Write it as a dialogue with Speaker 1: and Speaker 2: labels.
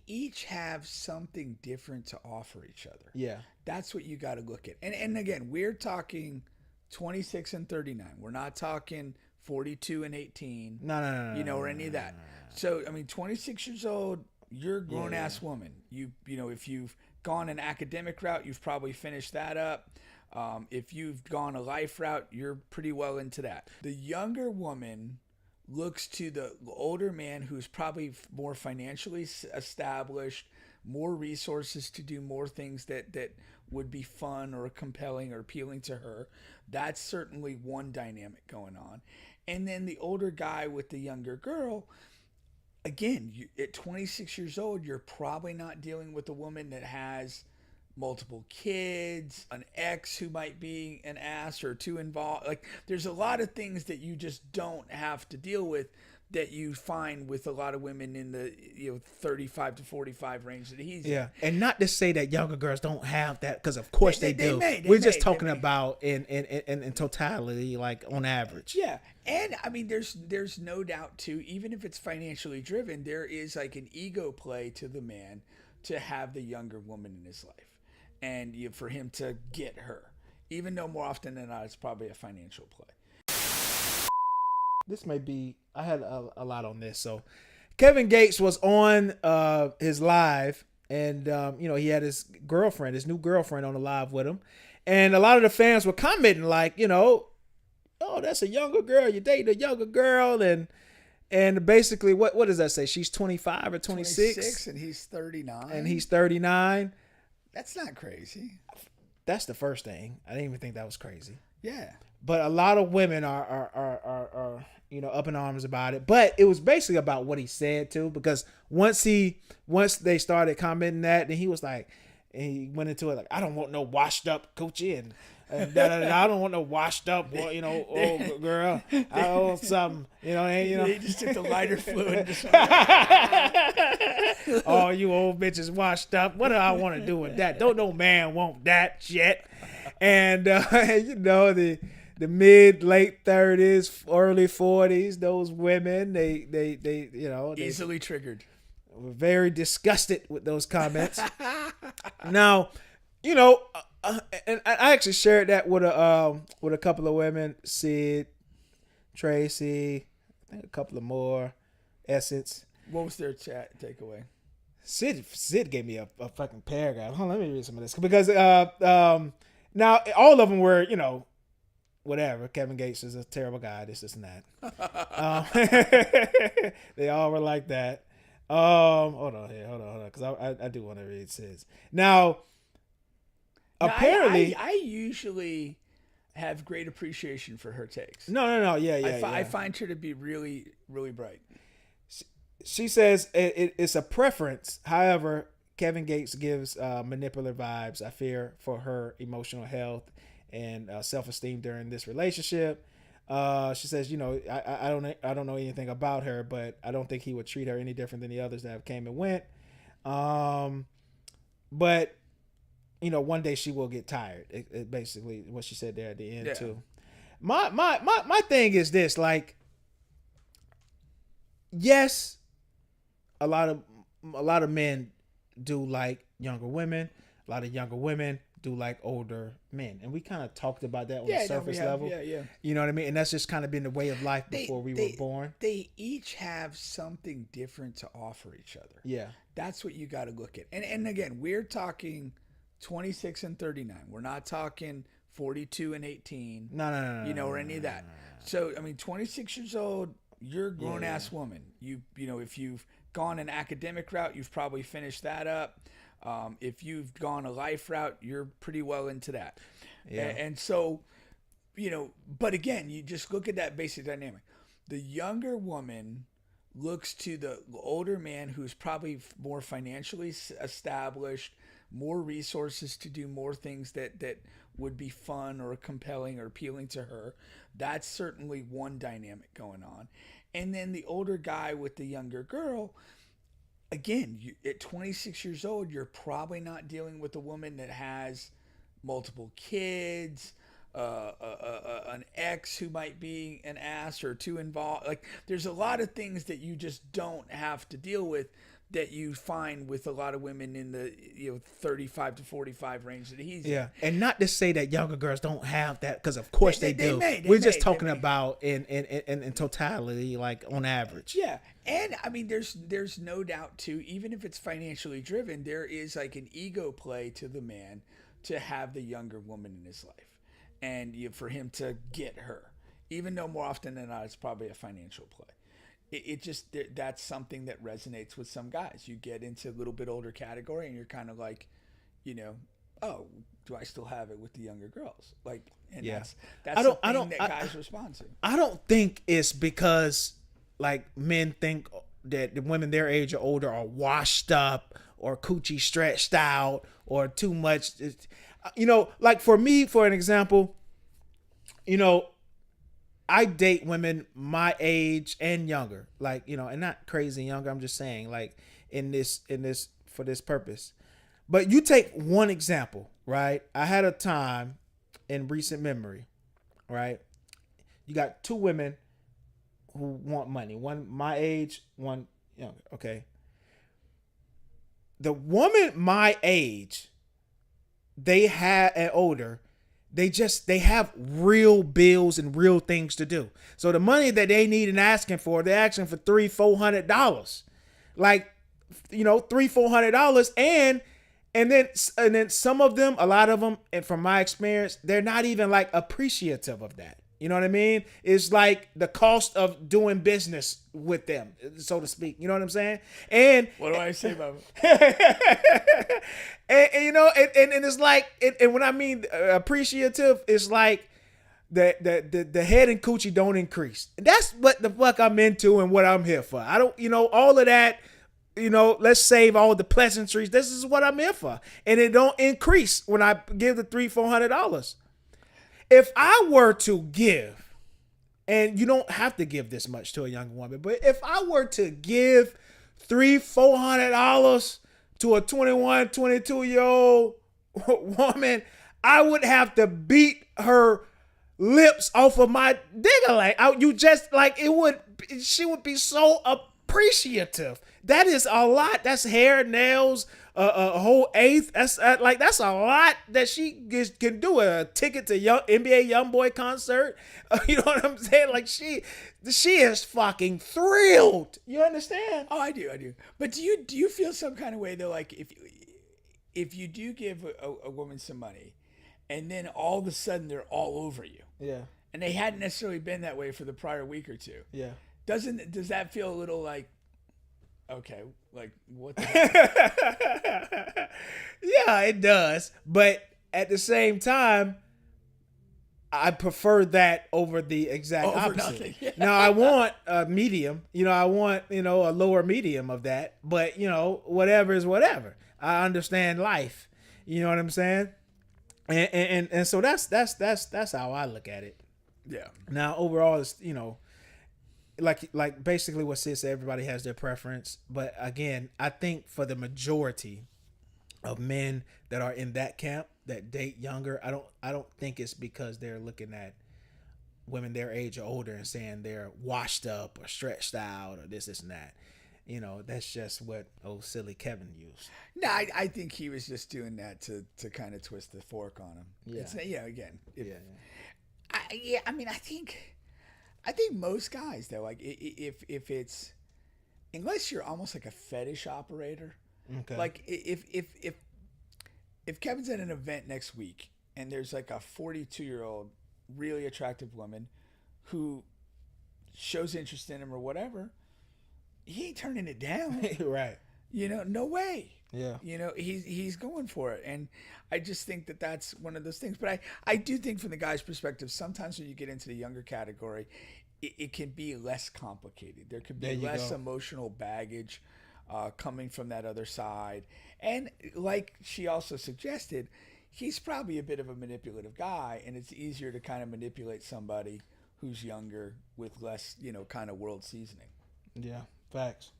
Speaker 1: each have something different to offer each other.
Speaker 2: Yeah.
Speaker 1: That's what you got to look at. And again, we're talking 26 and 39. We're not talking 42 and 18,
Speaker 2: No, no, no, no, no,
Speaker 1: or
Speaker 2: no,
Speaker 1: any of
Speaker 2: no, no,
Speaker 1: that.
Speaker 2: no.
Speaker 1: So, I mean, 26 years old, you're a
Speaker 2: Yeah,
Speaker 1: grown
Speaker 2: yeah.
Speaker 1: ass woman. If you've gone an academic route, you've probably finished that up. If you've gone a life route, you're pretty well into that. The younger woman looks to the older man who's probably more financially established, more resources to do more things that would be fun or compelling or appealing to her. That's certainly one dynamic going on. And then the older guy with the younger girl, again, at 26 years old, you're probably not dealing with a woman that has multiple kids, an ex who might be an ass or two involved. Like, there's a lot of things that you just don't have to deal with that you find with a lot of women in the 35 to 45 range that he's
Speaker 2: Yeah,
Speaker 1: in.
Speaker 2: and not to say that younger girls don't have that, because of course they do.
Speaker 1: May.
Speaker 2: We're just talking about in totality, like on average.
Speaker 1: Yeah, and I mean, there's no doubt too. Even if it's financially driven, there is like an ego play to the man to have the younger woman in his life, and for him to get her. Even though more often than not, it's probably a financial play.
Speaker 2: This may be. I had a lot on this. So, Kevin Gates was on his live, and he had his new girlfriend, on the live with him, and a lot of the fans were commenting like, oh, that's a younger girl. You dating a younger girl, and basically, what does that say? She's 25 or 26,
Speaker 1: 26 and he's 39.
Speaker 2: and he's 39.
Speaker 1: That's not crazy.
Speaker 2: That's the first thing. I didn't even think that was crazy.
Speaker 1: Yeah.
Speaker 2: But a lot of women are up in arms about it. But it was basically about what he said too, because once they started commenting that, then he was like, and he went into it like, I don't want no washed up coochie and I don't want no washed up, old girl. I want something,
Speaker 1: He just took the lighter fluid.
Speaker 2: All you old bitches washed up. What do I want to do with that? Don't no man want that shit. And the mid late 30s, early 40s, those women, they
Speaker 1: Easily triggered.
Speaker 2: were very disgusted with those comments. Now, and I actually shared that with a couple of women, Sid, Tracy, I think a couple of more, Essence.
Speaker 1: What was their chat takeaway?
Speaker 2: Sid gave me a fucking paragraph. Hold on, let me read some of this, because now all of them were, whatever. Kevin Gates is a terrible guy. This and that. They all were like that. Hold on, because I do want to read Sid's. Now, apparently,
Speaker 1: I usually have great appreciation for her takes.
Speaker 2: No, yeah,
Speaker 1: I find her to be really, really bright.
Speaker 2: She says it's a preference. However, Kevin Gates gives manipulative vibes. I fear for her emotional health and self-esteem during this relationship. She says, I don't know anything about her, but I don't think he would treat her any different than the others that have came and went. But one day she will get tired. It basically what she said there at the end too. My thing is this, like, yes, a lot of men do like younger women. A lot of younger women do like older men, and we kind of talked about that on the surface level.
Speaker 1: Yeah.
Speaker 2: You know what I mean? And that's just kind of been the way of life before we were born.
Speaker 1: They each have something different to offer each other.
Speaker 2: Yeah,
Speaker 1: that's what you got to look at. And again, we're talking 26 and 39. We're not talking 42 and 18.
Speaker 2: No,
Speaker 1: or any of that. So I mean, 26 years old, you're a grown ass woman. If you've gone an academic route, you've probably finished that up. If you've gone a life route, you're pretty well into that. Yeah. And so, but again, you just look at that basic dynamic. The younger woman looks to the older man who's probably more financially established, more resources to do more things that would be fun or compelling or appealing to her. That's certainly one dynamic going on. And then the older guy with the younger girl, again, at 26 years old, you're probably not dealing with a woman that has multiple kids, an ex who might be an ass or two involved. Like, there's a lot of things that you just don't have to deal with that you find with a lot of women in the 35 to 45 range that he's in.
Speaker 2: Yeah, and not to say that younger girls don't have that, because of course they do.
Speaker 1: They
Speaker 2: We're
Speaker 1: may,
Speaker 2: just talking
Speaker 1: they may.
Speaker 2: about in totality, like on average.
Speaker 1: Yeah, and I mean, there's no doubt too. Even if it's financially driven, there is like an ego play to the man to have the younger woman in his life, and for him to get her, even though more often than not it's probably a financial play. It just that's something that resonates with some guys. You get into a little bit older category, and you're kind of like, oh, do I still have it with the younger girls? Like, and
Speaker 2: Yeah.
Speaker 1: that's the thing that guys respond to.
Speaker 2: I don't think it's because like men think that the women their age or older are washed up or coochie stretched out or too much. Like for me, for an example, I date women my age and younger, like, and not crazy younger. I'm just saying, like, in this for this purpose. But you take one example, right? I had a time in recent memory, right? You got two women who want money. One my age, one younger. Okay. The woman my age, they had an older. They have real bills and real things to do. So the money that they need and asking for, they're asking for $300-$400, like, $300-$400, and then some of them, a lot of them, and from my experience, they're not even like appreciative of that. You know what I mean? It's like the cost of doing business with them, so to speak. You know what I'm saying? And
Speaker 1: what do I say about it?
Speaker 2: and it's like, and when I mean appreciative, it's like the head and coochie don't increase. That's what the fuck I'm into and what I'm here for. I don't, all of that. Let's save all the pleasantries. This is what I'm here for, and it don't increase when I give the $300-$400. If I were to give, and you don't have to give this much to a young woman, but if I were to give $300-$400 to a 21, 22-year-old woman, I would have to beat her lips off of my digger. She would be so appreciative. That is a lot. That's hair, nails, a whole eighth. That's that's a lot that she can do. A ticket to NBA YoungBoy concert. You know what I'm saying? Like she is fucking thrilled. You understand?
Speaker 1: Oh, I do. But do you feel some kind of way though? Like if you do give a woman some money, and then all of a sudden they're all over you.
Speaker 2: Yeah.
Speaker 1: And they hadn't necessarily been that way for the prior week or two.
Speaker 2: Yeah.
Speaker 1: Does that feel a little like, okay, like what the
Speaker 2: Yeah, it does. But at the same time, I prefer that over the exact opposite.
Speaker 1: Nothing. Yeah.
Speaker 2: Now I want a medium, I want, a lower medium of that, but whatever is whatever. I understand life. You know what I'm saying? And so that's how I look at it.
Speaker 1: Yeah.
Speaker 2: Now overall, it's like basically what Sid said, everybody has their preference. But again, I think for the majority of men that are in that camp that date younger, I don't think it's because they're looking at women their age or older and saying they're washed up or stretched out or this and that. That's just what old silly Kevin used.
Speaker 1: No, I think he was just doing that to kind of twist the fork on him.
Speaker 2: Yeah.
Speaker 1: Again. I mean, I think most guys though, like if it's, unless you're almost like a fetish operator,
Speaker 2: Okay.
Speaker 1: like if Kevin's at an event next week and there's like a 42-year-old really attractive woman who shows interest in him or whatever, he ain't turning it down.
Speaker 2: Right.
Speaker 1: No way.
Speaker 2: Yeah.
Speaker 1: He's going for it. And I just think that that's one of those things. But I do think from the guy's perspective, sometimes when you get into the younger category, it can be less complicated. There could be less emotional baggage coming from that other side. And like she also suggested, he's probably a bit of a manipulative guy, and it's easier to kind of manipulate somebody who's younger with less, kind of world seasoning.
Speaker 2: Yeah. Facts.